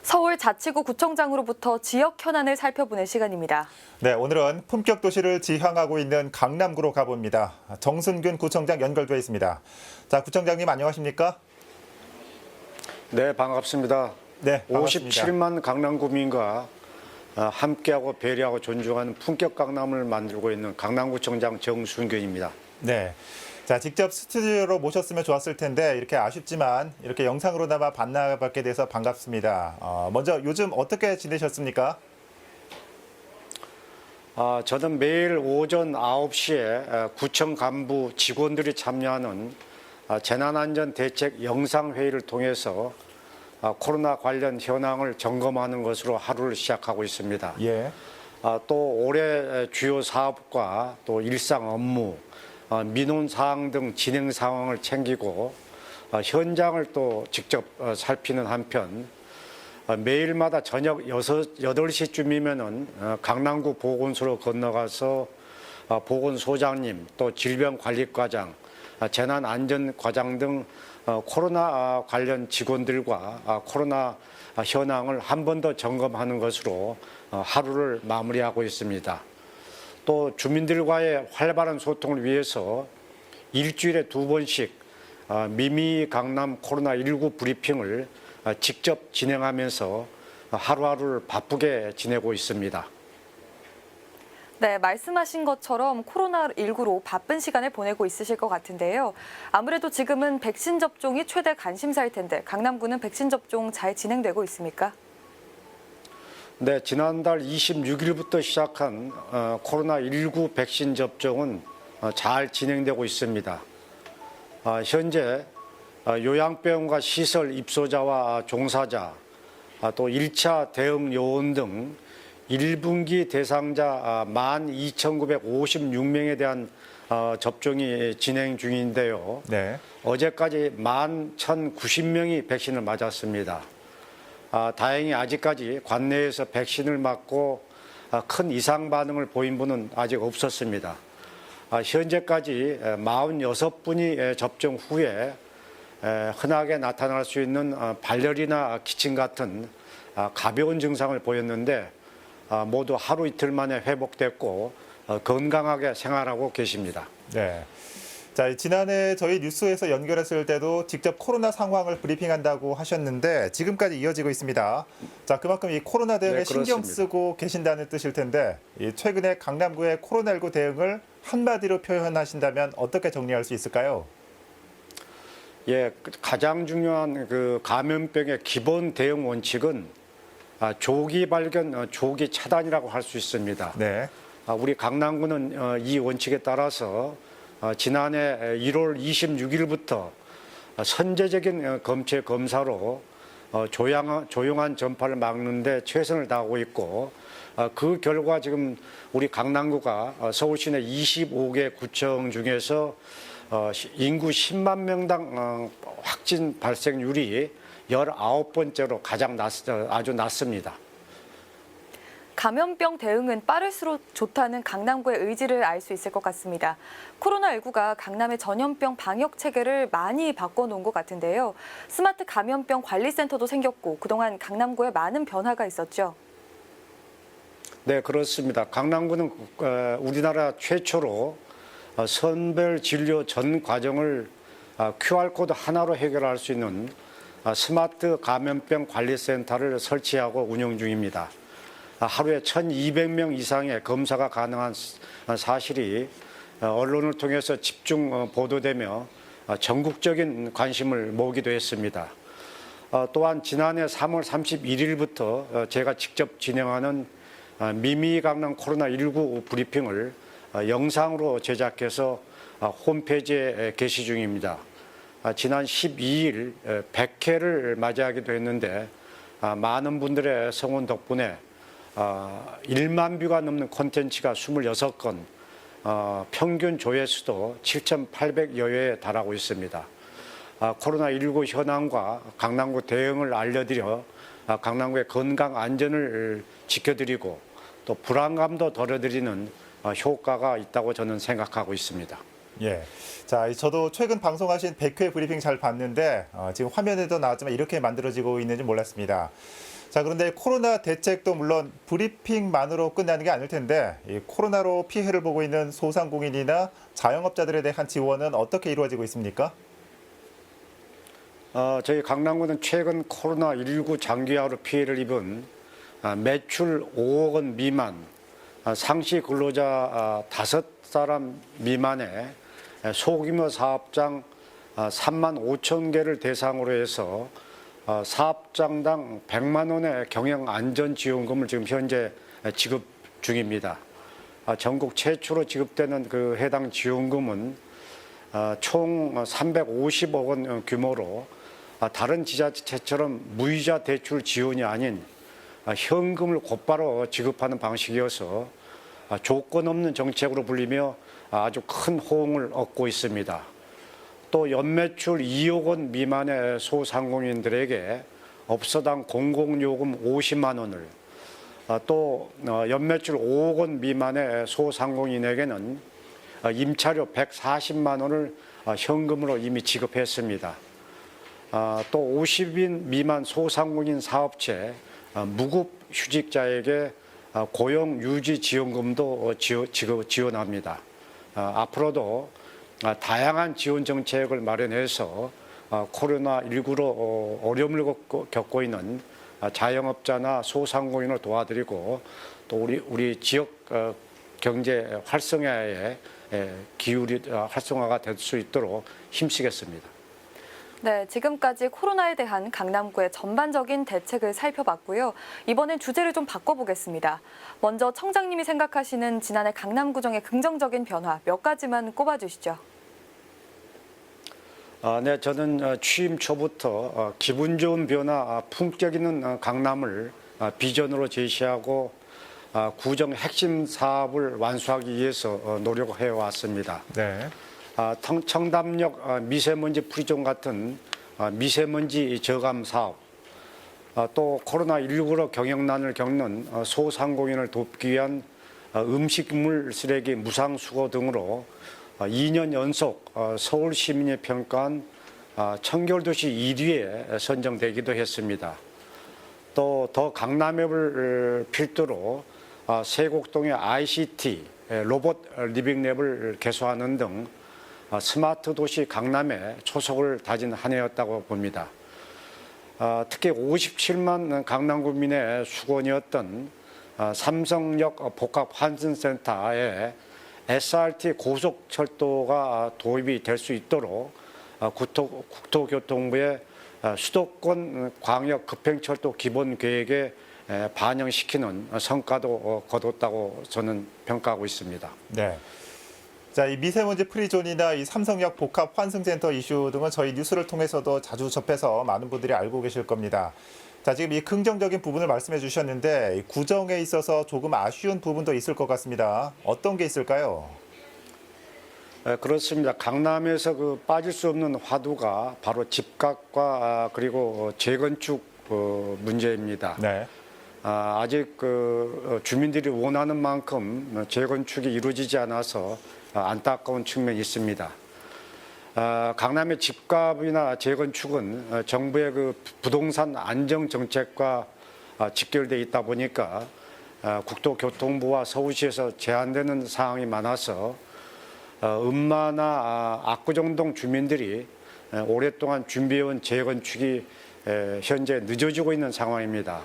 서울자치구 구청장으로부터 지역 현안을 살펴보는 시간입니다. 네, 오늘은 품격 도시를 지향하고 있는 강남구로 가봅니다. 정순균 구청장 연결돼 있습니다. 자, 구청장님 안녕하십니까? 네, 반갑습니다. 네, 반갑습니다. 57만 강남구민과 함께하고 배려하고 존중하는 품격 강남을 만들고 있는 강남구청장 정순균입니다. 네. 자, 직접 스튜디오로 모셨으면 좋았을 텐데 이렇게 아쉽지만 이렇게 영상으로나마 만나뵙게 돼서 반갑습니다. 먼저 요즘 어떻게 지내셨습니까? 저는 매일 오전 9시에 구청 간부 직원들이 참여하는 재난안전대책 영상회의를 통해서 코로나 관련 현황을 점검하는 것으로 하루를 시작하고 있습니다. 예. 또 올해 주요 사업과 또 일상 업무, 민원 사항 등 진행 상황을 챙기고 현장을 또 직접 살피는 한편 매일마다 저녁 8시쯤이면은 강남구 보건소로 건너가서 보건소장님 또 질병관리과장, 재난안전과장 등 코로나 관련 직원들과 코로나 현황을 한 번 더 점검하는 것으로 하루를 마무리하고 있습니다. 또 주민들과의 활발한 소통을 위해서 일주일에 2번씩 미미 강남 코로나19 브리핑을 직접 진행하면서 하루하루를 바쁘게 지내고 있습니다. 네, 말씀하신 것처럼 코로나19로 바쁜 시간을 보내고 있으실 것 같은데요. 아무래도 지금은 백신 접종이 최대 관심사일 텐데 강남구는 백신 접종 잘 진행되고 있습니까? 네, 지난달 26일부터 시작한 코로나19 백신 접종은 잘 진행되고 있습니다. 현재 요양병원과 시설 입소자와 종사자, 또 1차 대응 요원 등 1분기 대상자 12,956명에 대한 접종이 진행 중인데요. 네. 어제까지 11,090명이 백신을 맞았습니다. 다행히 아직까지 관내에서 백신을 맞고 큰 이상 반응을 보인 분은 아직 없었습니다. 현재까지 46분이 접종 후에 흔하게 나타날 수 있는 발열이나 기침 같은 가벼운 증상을 보였는데 모두 하루 이틀 만에 회복됐고 건강하게 생활하고 계십니다. 네. 자, 지난해 저희 뉴스에서 연결했을 때도 직접 코로나 상황을 브리핑한다고 하셨는데 지금까지 이어지고 있습니다. 자, 그만큼 이 코로나 대응에 신경 쓰고 계신다는 뜻일 텐데 최근에 강남구의 코로나19 대응을 한마디로 표현하신다면 어떻게 정리할 수 있을까요? 예, 가장 중요한 그 감염병의 기본 대응 원칙은 조기 발견, 조기 차단이라고 할 수 있습니다. 네. 우리 강남구는 이 원칙에 따라서 지난해 1월 26일부터 선제적인 검체 검사로 조용한 전파를 막는 데 최선을 다하고 있고 그 결과 지금 우리 강남구가 서울 시내 25개 구청 중에서 인구 10만 명당 확진 발생률이 19번째로 가장 아주 낮습니다. 감염병 대응은 빠를수록 좋다는 강남구의 의지를 알 수 있을 것 같습니다. 코로나19가 강남의 전염병 방역 체계를 많이 바꿔놓은 것 같은데요. 스마트 감염병 관리센터도 생겼고 그동안 강남구에 많은 변화가 있었죠. 네, 그렇습니다. 강남구는 우리나라 최초로 선별 진료 전 과정을 QR코드 하나로 해결할 수 있는 스마트 감염병 관리센터를 설치하고 운영 중입니다. 하루에 1,200명 이상의 검사가 가능한 사실이 언론을 통해서 집중 보도되며 전국적인 관심을 모으기도 했습니다. 또한 지난해 3월 31일부터 제가 직접 진행하는 미미 강남 코로나19 브리핑을 영상으로 제작해서 홈페이지에 게시 중입니다. 지난 12일 100회를 맞이하기도 했는데 많은 분들의 성원 덕분에 1만 뷰가 넘는 콘텐츠가 26건, 평균 조회수도 7,800여 회에 달하고 있습니다. 코로나19 현황과 강남구 대응을 알려드려 강남구의 건강 안전을 지켜드리고 또 불안감도 덜어드리는 효과가 있다고 저는 생각하고 있습니다. 예. 자, 저도 최근 방송하신 100회 브리핑 잘 봤는데 지금 화면에도 나왔지만 이렇게 만들어지고 있는지 몰랐습니다. 자, 그런데 코로나 대책도 물론 브리핑만으로 끝나는 게 아닐 텐데 이 코로나로 피해를 보고 있는 소상공인이나 자영업자들에 대한 지원은 어떻게 이루어지고 있습니까? 저희 강남구는 최근 코로나19 장기화로 피해를 입은 매출 5억 원 미만, 상시 근로자 5사람 미만의 소규모 사업장 3만 5천 개를 대상으로 해서 사업장당 100만 원의 경영 안전 지원금을 지금 현재 지급 중입니다. 전국 최초로 지급되는 그 해당 지원금은 총 350억 원 규모로 다른 지자체처럼 무이자 대출 지원이 아닌 현금을 곧바로 지급하는 방식이어서 조건 없는 정책으로 불리며 아주 큰 호응을 얻고 있습니다. 또 연매출 2억 원 미만의 소상공인들에게 업소당 공공요금 50만 원을, 또 연매출 5억 원 미만의 소상공인에게는 임차료 140만 원을 현금으로 이미 지급했습니다. 또 50인 미만 소상공인 사업체 무급 휴직자에게 고용 유지 지원금도 지원합니다. 앞으로도 다양한 지원 정책을 마련해서 코로나19로 어려움을 겪고 있는 자영업자나 소상공인을 도와드리고 또 우리 지역 경제 활성화에 활성화가 될 수 있도록 힘쓰겠습니다. 네, 지금까지 코로나에 대한 강남구의 전반적인 대책을 살펴봤고요. 이번엔 주제를 좀 바꿔보겠습니다. 먼저 청장님이 생각하시는 지난해 강남구정의 긍정적인 변화 몇 가지만 꼽아주시죠. 네, 저는 취임 초부터 기분 좋은 변화, 품격 있는 강남을 비전으로 제시하고 구정 핵심 사업을 완수하기 위해서 노력해 왔습니다. 네. 청담역 미세먼지 프리존 같은 미세먼지 저감 사업, 또 코로나19로 경영난을 겪는 소상공인을 돕기 위한 음식물 쓰레기 무상 수거 등으로 2년 연속 서울 시민이 평가한 청결도시 1위에 선정되기도 했습니다. 또 더 강남앱을 필두로 세곡동의 ICT 로봇 리빙랩을 개소하는 등 스마트 도시 강남에 초석을 다진 한 해였다고 봅니다. 특히 57만 강남구민의 수건이었던 삼성역 복합환승센터에 SRT 고속철도가 도입이 될 수 있도록 국토교통부의 수도권 광역 급행철도 기본계획에 반영시키는 성과도 거뒀다고 저는 평가하고 있습니다. 네. 자, 이 미세먼지 프리존이나 이 삼성역 복합 환승센터 이슈 등은 저희 뉴스를 통해서도 자주 접해서 많은 분들이 알고 계실 겁니다. 자, 지금 이 긍정적인 부분을 말씀해 주셨는데 구정에 있어서 조금 아쉬운 부분도 있을 것 같습니다. 어떤 게 있을까요? 그렇습니다. 강남에서 빠질 수 없는 화두가 바로 집값과 그리고 재건축 문제입니다. 네. 아직 주민들이 원하는 만큼 재건축이 이루어지지 않아서 안타까운 측면이 있습니다. 강남의 집값이나 재건축은 정부의 부동산 안정 정책과 직결되어 있다 보니까 국토교통부와 서울시에서 제한되는 사항이 많아서 음마나 압구정동 주민들이 오랫동안 준비해온 재건축이 현재 늦어지고 있는 상황입니다.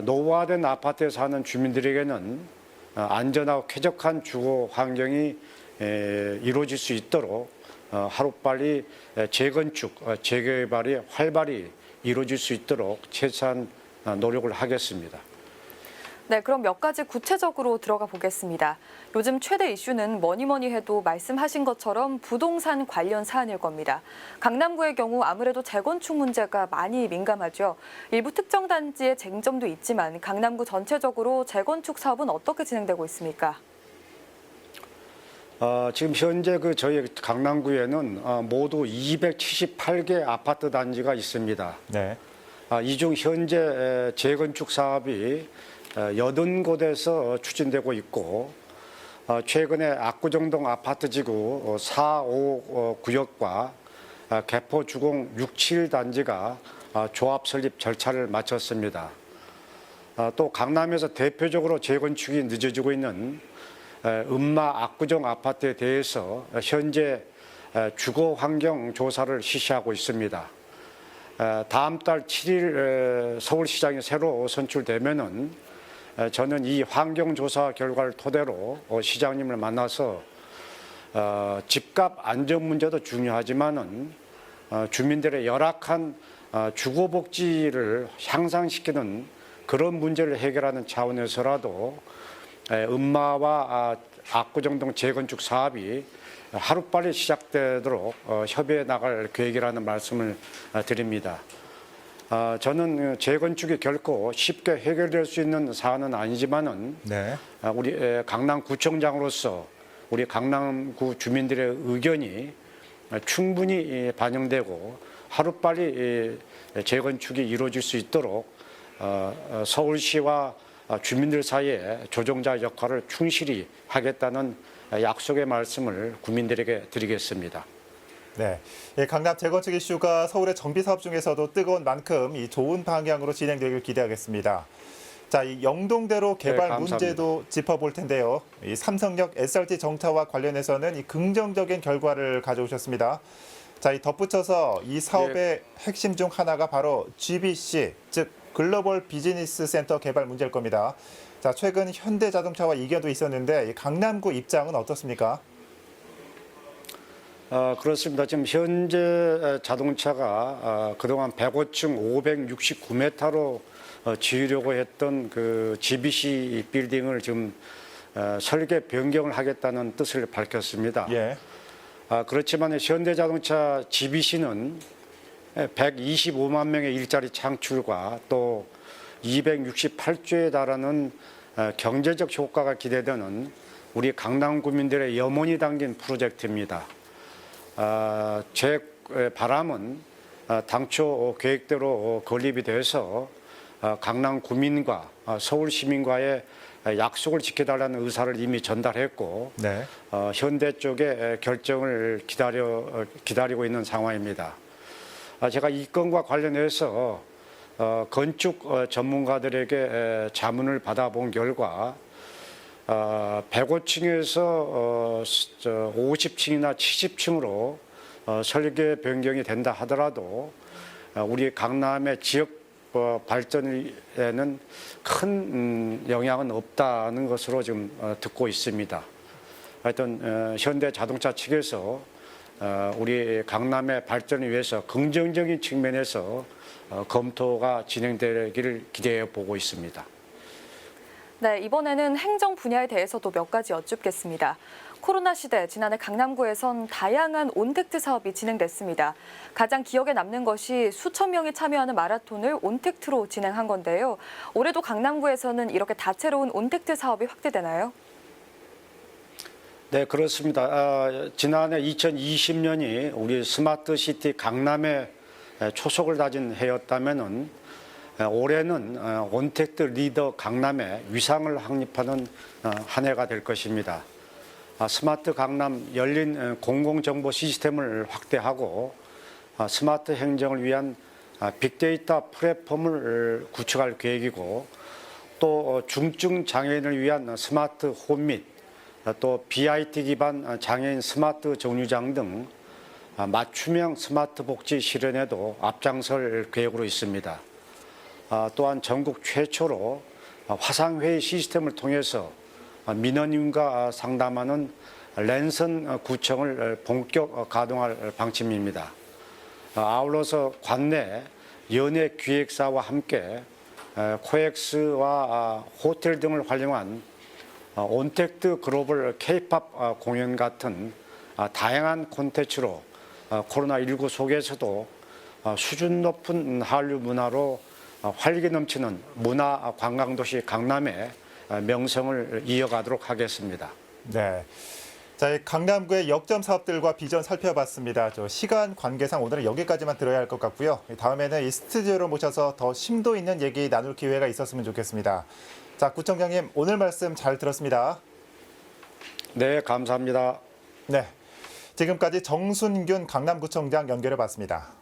노후화된 아파트에 사는 주민들에게는 안전하고 쾌적한 주거 환경이 이루어질 수 있도록 하루빨리 재건축, 재개발이 활발히 이루어질 수 있도록 최대한 노력을 하겠습니다. 네, 그럼 몇 가지 구체적으로 들어가 보겠습니다. 요즘 최대 이슈는 뭐니 해도 말씀하신 것처럼 부동산 관련 사안일 겁니다. 강남구의 경우 아무래도 재건축 문제가 많이 민감하죠. 일부 특정 단지의 쟁점도 있지만 강남구 전체적으로 재건축 사업은 어떻게 진행되고 있습니까? 지금 현재 저희 강남구에는 모두 278개 아파트 단지가 있습니다. 네. 이 중 현재 재건축 사업이 80곳에서 추진되고 있고 최근에 압구정동 아파트지구 4, 5 구역과 개포주공 6, 7 단지가 조합 설립 절차를 마쳤습니다. 또 강남에서 대표적으로 재건축이 늦어지고 있는 음마 압구정 아파트에 대해서 현재 주거 환경 조사를 실시하고 있습니다. 다음 달 7일 서울시장이 새로 선출되면은 저는 이 환경 조사 결과를 토대로 시장님을 만나서 집값 안정 문제도 중요하지만은 주민들의 열악한 주거 복지를 향상시키는 그런 문제를 해결하는 차원에서라도 음마와 압구정 등 재건축 사업이 하루빨리 시작되도록 협의해 나갈 계획이라는 말씀을 드립니다. 저는 재건축이 결코 쉽게 해결될 수 있는 사안은 아니지만은 네. 우리 강남구청장으로서 우리 강남구 주민들의 의견이 충분히 반영되고 하루빨리 재건축이 이루어질 수 있도록 서울시와 주민들 사이에 조정자 역할을 충실히 하겠다는 약속의 말씀을 국민들에게 드리겠습니다. 네, 강남 재건축 이슈가 서울의 정비 사업 중에서도 뜨거운 만큼 이 좋은 방향으로 진행되길 기대하겠습니다. 자, 이 영동대로 개발 네, 문제도 짚어볼 텐데요. 이 삼성역 SRT 정차와 관련해서는 이 긍정적인 결과를 가져오셨습니다. 자, 이 덧붙여서 이 사업의 핵심 중 하나가 바로 GBC, 즉 글로벌 비즈니스 센터 개발 문제일 겁니다. 자, 최근 현대자동차와 이견도 있었는데 이 강남구 입장은 어떻습니까? 그렇습니다. 지금 현재 자동차가 그동안 105층 569m로 지으려고 했던 그 GBC 빌딩을 지금 설계 변경을 하겠다는 뜻을 밝혔습니다. 예. 그렇지만 현대자동차 GBC는 125만 명의 일자리 창출과 또 268조에 달하는 경제적 효과가 기대되는 우리 강남 구민들의 염원이 담긴 프로젝트입니다. 제 바람은 당초 계획대로 건립이 돼서 강남 구민과 서울 시민과의 약속을 지켜달라는 의사를 이미 전달했고 네. 현대 쪽의 결정을 기다리고 있는 상황입니다. 제가 이 건과 관련해서 건축 전문가들에게 자문을 받아본 결과 105층에서 50층이나 70층으로 설계 변경이 된다 하더라도 우리 강남의 지역 발전에는 큰 영향은 없다는 것으로 지금 듣고 있습니다. 하여튼 현대자동차 측에서 우리 강남의 발전을 위해서 긍정적인 측면에서 검토가 진행되기를 기대해 보고 있습니다. 네, 이번에는 행정 분야에 대해서도 몇 가지 여쭙겠습니다. 코로나 시대 지난해 강남구에선 다양한 온택트 사업이 진행됐습니다. 가장 기억에 남는 것이 수천 명이 참여하는 마라톤을 온택트로 진행한 건데요. 올해도 강남구에서는 이렇게 다채로운 온택트 사업이 확대되나요? 네, 그렇습니다. 지난해 2020년이 우리 스마트 시티 강남의 초석을 다진 해였다면은 올해는 온택트 리더 강남의 위상을 확립하는 한 해가 될 것입니다. 스마트 강남 열린 공공정보 시스템을 확대하고 스마트 행정을 위한 빅데이터 플랫폼을 구축할 계획이고 또 중증 장애인을 위한 스마트 홈 및 또 BIT 기반 장애인 스마트 정류장 등 맞춤형 스마트 복지 실현에도 앞장설 계획으로 있습니다. 또한 전국 최초로 화상회의 시스템을 통해서 민원인과 상담하는 랜선 구청을 본격 가동할 방침입니다. 아울러서 관내 연예 기획사와 함께 코엑스와 호텔 등을 활용한 온택트 글로벌 K-팝 공연 같은 다양한 콘텐츠로 코로나19 속에서도 수준 높은 한류 문화로 활기 넘치는 문화 관광도시 강남의 명성을 이어가도록 하겠습니다. 네. 자, 이 강남구의 역점 사업들과 비전 살펴봤습니다. 시간 관계상 오늘은 여기까지만 들어야 할 것 같고요. 다음에는 이 스튜디오로 모셔서 더 심도 있는 얘기 나눌 기회가 있었으면 좋겠습니다. 자, 구청장님 오늘 말씀 잘 들었습니다. 네, 감사합니다. 네. 지금까지 정순균 강남구청장 연결해 봤습니다.